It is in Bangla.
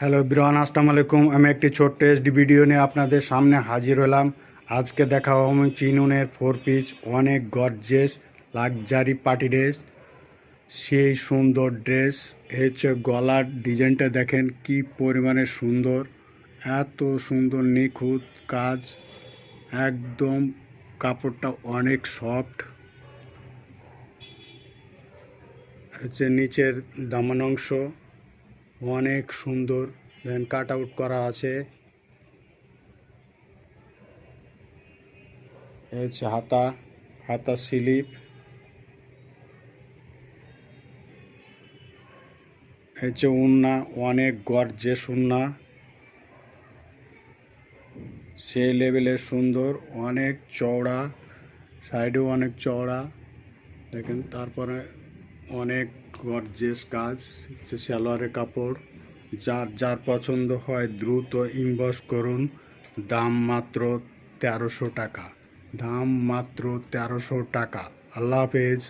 হ্যালো এভরিওয়ান, আসসালামু আলাইকুম। আমি একটি ছোট্ট এসডি ভিডিও নিয়ে আপনাদের সামনে হাজির হলাম। আজকে দেখাবো আমি চিনুনের 4 পিস অনেক গর্জেস লাক্সারি পার্টি ড্রেস। সেই সুন্দর ড্রেস হচ্ছে গলার ডিজাইনটা দেখেন কি পরিমাণে সুন্দর, এত সুন্দর নিখুঁত কাজ, একদম কাপড়টা অনেক সফট। হচ্ছে নিচের দামান অংশ অনেক সুন্দর, দেন কাট আউট করা আছে। এই হচ্ছে হাতা, হাতা স্লিপ। এই হচ্ছে উন্না, অনেক গর্জেস উন্না, সেই লেভেলের সুন্দর, অনেক চওড়া, সাইডেও অনেক চওড়া দেখেন। তারপরে অনেক গর্জেস কাজ, হচ্ছে সালোয়ারের কাপড়। যার যার পছন্দ হয় দ্রুত ইনবক্স করুন। দাম মাত্র 1300 টাকা, দাম মাত্র 1300 টাকা। আল্লাহ হাফেজ।